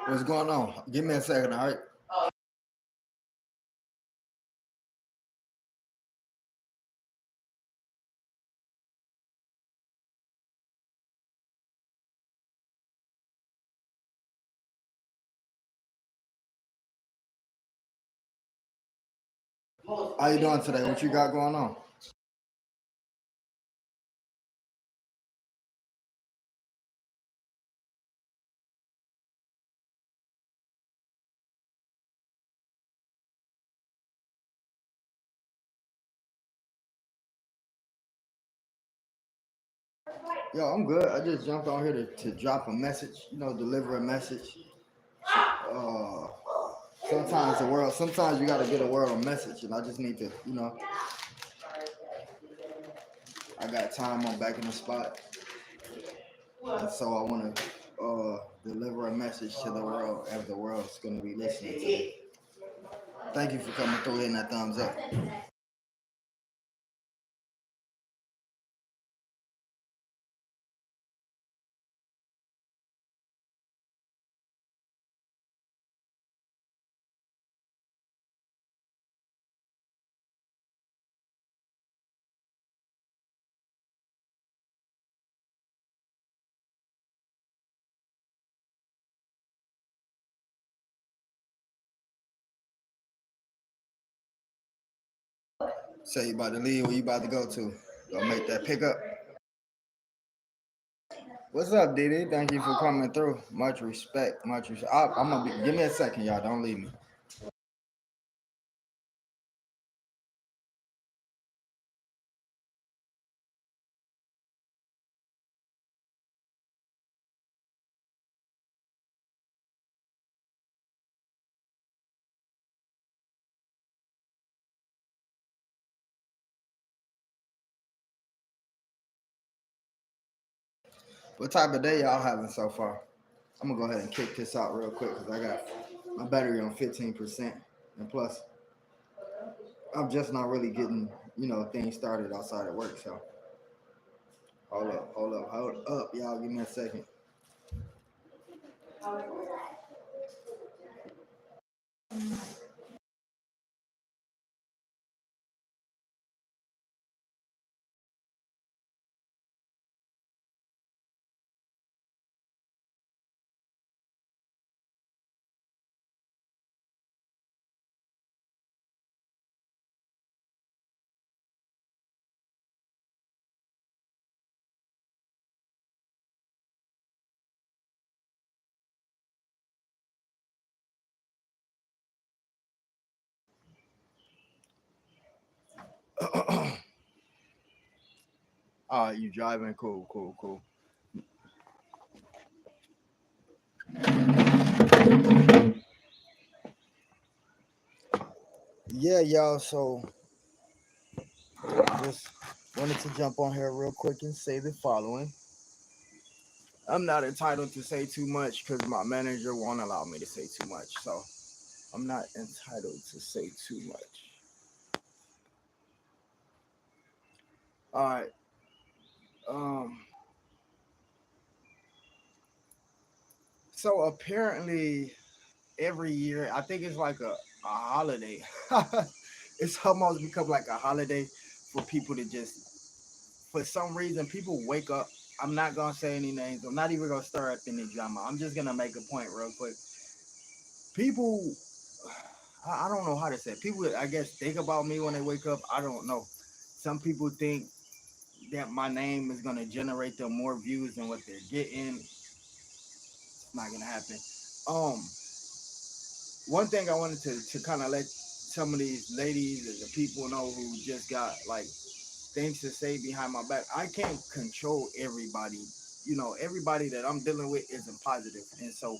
What's going on? Give me a second, all right? How you doing today? What you got going on? Yo, I'm good. I just jumped on here to drop a message, deliver a message. Uh, sometimes you got to get a world a message, and I just need to, I got time. I'm back in the spot, and so I want to deliver a message to the world as the world's going to be listening to me. Thank you for coming through, hitting that thumbs up. Say you about to leave, where you about to go to? Go make that pickup. What's up, Didi? Thank you for coming through. Much respect. Much respect. I'm gonna be. Give me a second, y'all. Don't leave me. What type of day y'all having so far? I'm gonna go ahead and kick this out real quick because I got my battery on 15%, and plus I'm just not really getting things started outside of work. So hold up, y'all. Give me a second. All right, you driving? Cool, cool, cool. Yeah, y'all. So just wanted to jump on here real quick and say the following. I'm not entitled to say too much because my manager won't allow me to say too much. So I'm not entitled to say too much. All right. Um. So apparently, every year, I think it's like a holiday. It's almost become like a holiday for people to just, for some reason, people wake up. I'm not gonna say any names. I'm not even gonna stir up any drama. I'm just gonna make a point real quick. People, I don't know how to say it. People, I guess, think about me when they wake up. I don't know. Some people think that my name is gonna generate them more views than what they're getting. It's not gonna happen. Um, One thing I wanted to kind of let some of these ladies and the people know who just got like things to say behind my back. I can't control everybody. Everybody that I'm dealing with isn't positive, and so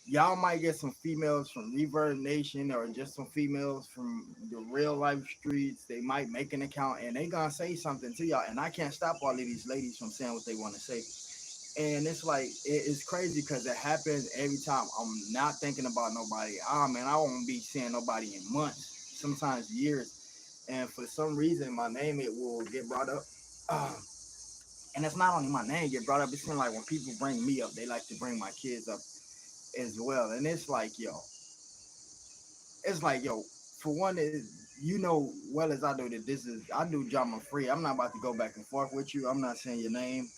y'all might get some females from Reverb Nation or just some females from the real life streets. They might make an account and they gonna say something to y'all, and I can't stop all of these ladies from saying what they want to say. And it's like it's crazy because it happens every time. I'm not thinking about nobody. Ah man, I won't be seeing nobody in months, sometimes years. And for some reason, my name it will get brought up. Um, and it's not only my name get brought up. It seems like when people bring me up, they like to bring my kids up. as well. And it's like yo, for one, you know well as I do that I do drama free. I'm not about to go back and forth with you. I'm not saying your name.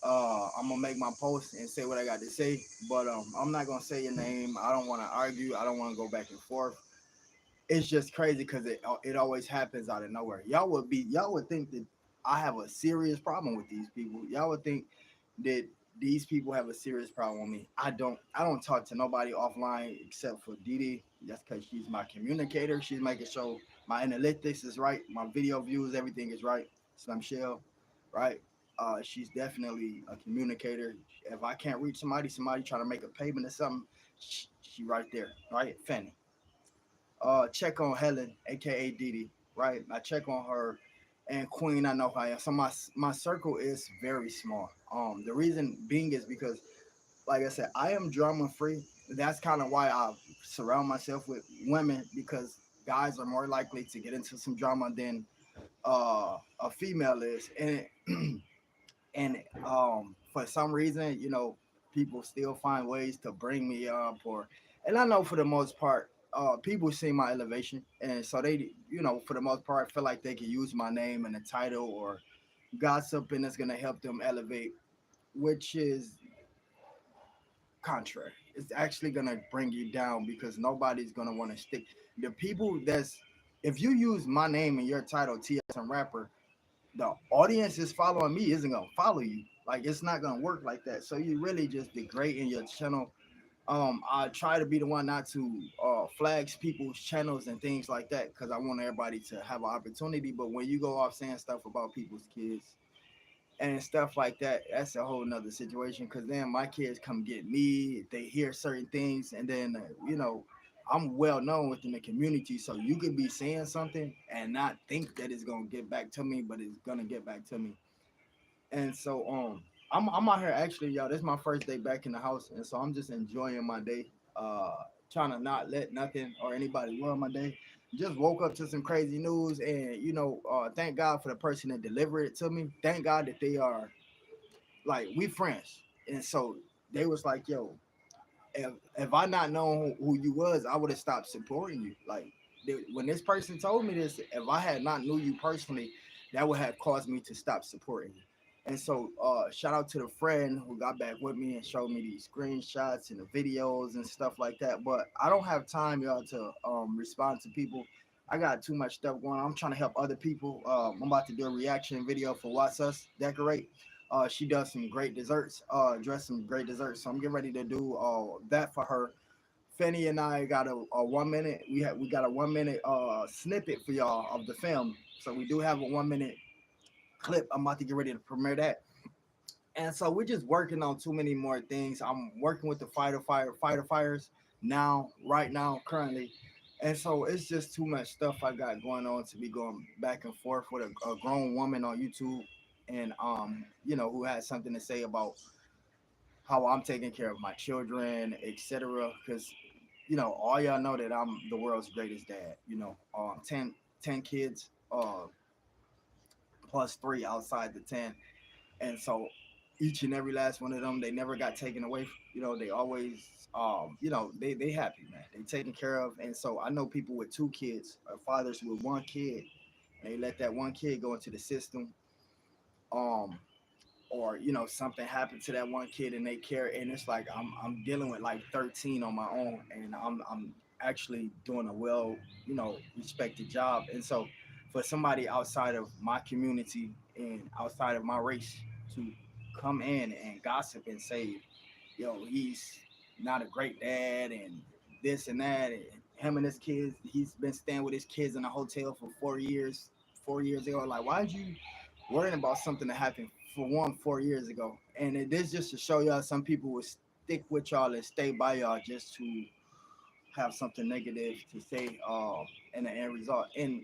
I'm gonna make my post and say what I got to say, but I'm not gonna say your name. I don't want to argue. I don't want to go back and forth. It's just crazy because it always happens out of nowhere. Y'all would think that I have a serious problem with these people. Y'all would think that these people have a serious problem with me. I don't talk to nobody offline except for Didi. That's because she's my communicator. She's making sure my analytics is right, my video views, everything is right. Slim Shell, right? She's definitely a communicator. If I can't reach somebody trying to make a payment or something, she right there, right? Fanny. Check on Helen, aka Didi, right? I check on her, and Queen. I know who I am. So my circle is very small. The reason being is because, like I said, I am drama free. That's kind of why I surround myself with women because guys are more likely to get into some drama than a female is, and for some reason, people still find ways to bring me up, and I know for the most part, people see my elevation, and so they, for the most part, feel like they can use my name and the title or gossip, and it's gonna help them elevate, which is contrary. It's actually gonna bring you down because nobody's gonna want to stick. The people that's If you use my name and your title, TSM rapper, the audience is following me isn't gonna follow you. Like it's not gonna work like that. So you really just degrading your channel. I try to be the one not to flags people's channels and things like that because I want everybody to have an opportunity. But when you go off saying stuff about people's kids and stuff like that, that's a whole nother situation. Because then my kids come get me, they hear certain things, and then I'm well known within the community, so you could be saying something and not think that it's gonna get back to me, but it's gonna get back to me. And so I'm out here actually, y'all. This is my first day back in the house, and so I'm just enjoying my day. Trying to not let nothing or anybody ruin my day. Just woke up to some crazy news, and thank God for the person that delivered it to me. Thank God that they are like we friends, and so they was like, "Yo, if I not known who you was, I would have stopped supporting you." Like when this person told me this, if I had not knew you personally, that would have caused me to stop supporting you. And so, shout out to the friend who got back with me and showed me these screenshots and the videos and stuff like that. But I don't have time, y'all, to respond to people. I got too much stuff going on. I'm trying to help other people. I'm about to do a reaction video for Watts Us Decorate. She does some great desserts, dress some great desserts. So I'm getting ready to do that for her. Fanny and I got a 1 minute. We got a 1 minute snippet for y'all of the film. So we do have a 1 minute clip. I'm about to get ready to premiere that. And so we're just working on too many more things. I'm working with the fighter fires now, right now, currently. And so it's just too much stuff I got going on to be going back and forth with a grown woman on YouTube, and who has something to say about how I'm taking care of my children, etc. Because all y'all know that I'm the world's greatest dad. 10 kids, plus three outside the 10. And so each and every last one of them, they never got taken away. They always, they happy, man. They taken care of. And so I know people with two kids, or fathers with one kid, and they let that one kid go into the system. Um, or something happened to that one kid and they care, and it's like I'm dealing with like 13 on my own, and I'm actually doing a well respected job. And so for somebody outside of my community and outside of my race to come in and gossip and say, yo, he's not a great dad and this and that, and him and his kids, he's been staying with his kids in a hotel for 4 years. 4 years ago, like, why did you worrying about something that happened for 4 years ago? And it is just to show y'all some people will stick with y'all and stay by y'all just to have something negative to say in the end result. And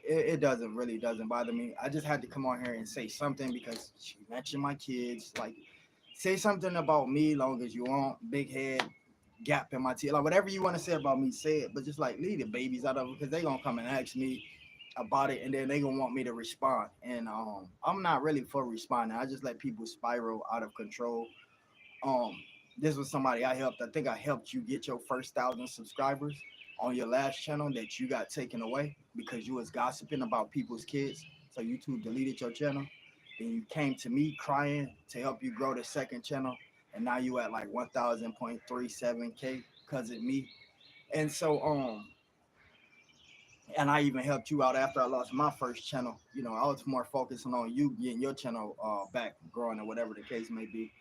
it doesn't really doesn't bother me. I just had to come on here and say something because she mentioned my kids. Like, say something about me long as you want. Big head, gap in my teeth, like whatever you want to say about me, say it. But just like leave the babies out of it because they gonna come and ask me about it, and then they gonna want me to respond. And I'm not really for responding. I just let people spiral out of control. Um, This was somebody I helped. I think I helped you get your first 1,000 subscribers on your last channel that you got taken away because you was gossiping about people's kids. So YouTube deleted your channel. Then you came to me crying to help you grow the second channel, and now you at like 1,037K because of me. And so and I even helped you out after I lost my first channel. You know, I was more focusing on you getting your channel back growing or whatever the case may be.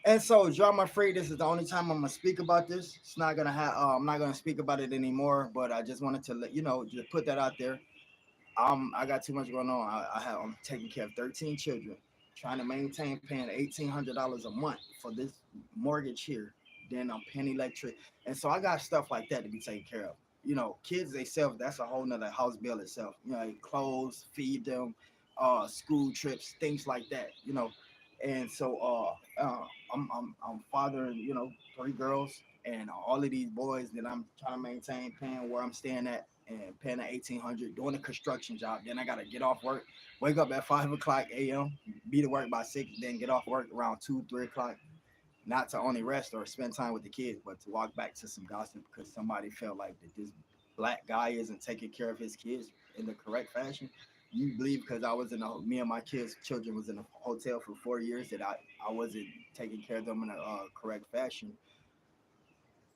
And so, drama free. This is the only time I'm gonna speak about this. It's not gonna have. I'm not gonna speak about it anymore. But I just wanted to let you know, just put that out there. I got too much going on. I'm taking care of 13 children, trying to maintain paying $1,800 a month for this mortgage here. Then I'm paying electric, and so I got stuff like that to be taken care of. You know, kids themselves, that's a whole nother house bill itself. You know, like clothes, feed them, school trips, things like that. You know, and so I'm fathering, you know, three girls, and all of these boys that I'm trying to maintain, paying where I'm staying at, and paying at 1,800, doing a construction job. Then I gotta get off work, wake up at 5 o'clock a.m., be to work by 6, then get off work around 2, 3 o'clock. Not to only rest or spend time with the kids, but to walk back to some gossip because somebody felt like that this black guy isn't taking care of his kids in the correct fashion. You believe because I was in a, me and my kids' children was in a hotel for 4 years that I wasn't taking care of them in a correct fashion.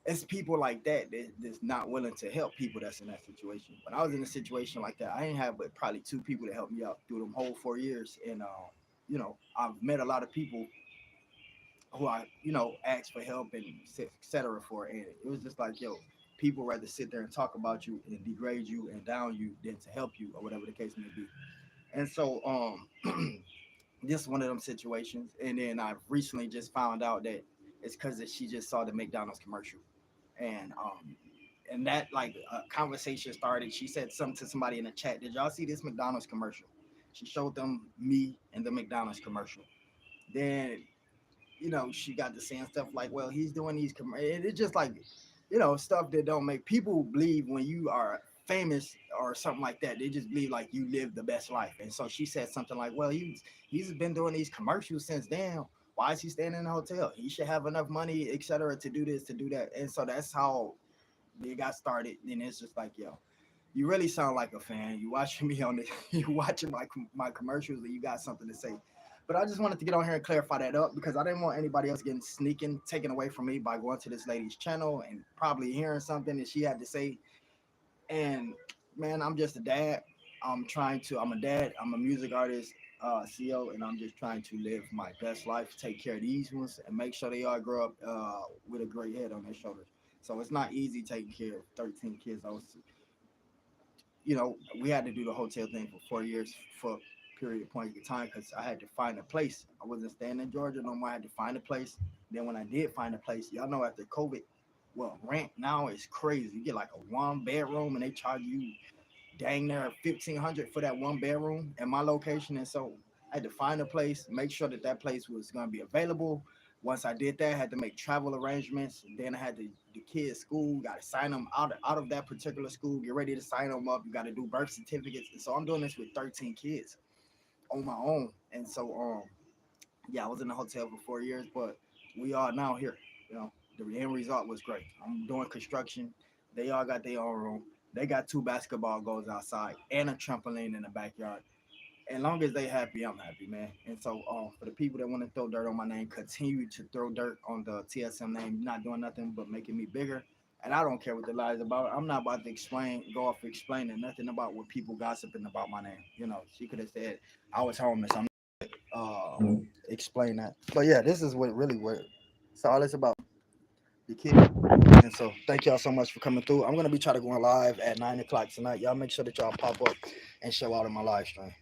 It's people like that's not willing to help people that's in that situation. But I was in a situation like that. I ain't have but probably two people to help me out through them whole 4 years, and you know, I've met a lot of people who I, you know, asked for help and etc. for, and it was just like, yo, people rather sit there and talk about you and degrade you and down you than to help you or whatever the case may be. And so, this is one of them situations. And then I recently just found out that it's because that she just saw the McDonald's commercial, and that like a conversation started. She said something to somebody in the chat. Did y'all see this McDonald's commercial? She showed them me and the McDonald's commercial. Then, you know, she got to saying stuff like, well, he's doing these it's just like, you know, stuff that don't make people believe when you are famous or something like that. They just believe like you live the best life. And so she said something like, well, he's been doing these commercials since then. Why is he staying in a hotel? He should have enough money, etc., to do this, to do that. And so that's how they got started. And it's just like, yo, you really sound like a fan. You watching me on the, you watching my commercials, and you got something to say. But I just wanted to get on here and clarify that up because I didn't want anybody else getting sneaking taken away from me by going to this lady's channel and probably hearing something that she had to say. And man, I'm just a dad. I'm a dad. I'm a music artist, CEO, and I'm just trying to live my best life, take care of these ones, and make sure they all grow up with a great head on their shoulders. So it's not easy taking care of 13 kids. I was, you know, we had to do the hotel thing for 4 years for a period of point of time because I had to find a place. I wasn't staying in Georgia no more. I had to find a place. Then when I did find a place, y'all know after COVID, well, rent now is crazy. You get like a 1 bedroom and they charge you dang near 1,500 for that 1 bedroom in my location. And so I had to find a place, make sure that that place was going to be available. Once I did that, I had to make travel arrangements. Then I had to the kids' school, got to sign them out of that particular school, get ready to sign them up. You got to do birth certificates. And so I'm doing this with 13 kids on my own. And so yeah, I was in the hotel for 4 years, but we are now here. You know, the end result was great. I'm doing construction. They all got their own room. They got two basketball goals outside and a trampoline in the backyard. And long as they happy, I'm happy, man. And so, for the people that want to throw dirt on my name, continue to throw dirt on the TSM name. Not doing nothing but making me bigger. And I don't care what the lies about. I'm not about to go off explaining nothing about what people gossiping about my name. You know, she could have said I was homeless. I'm uh, explain that. But yeah, this is what really what it's all it's about. The kid. And so thank y'all so much for coming through. I'm gonna be trying to go live at 9 o'clock tonight. Y'all make sure that y'all pop up and show out in my live stream.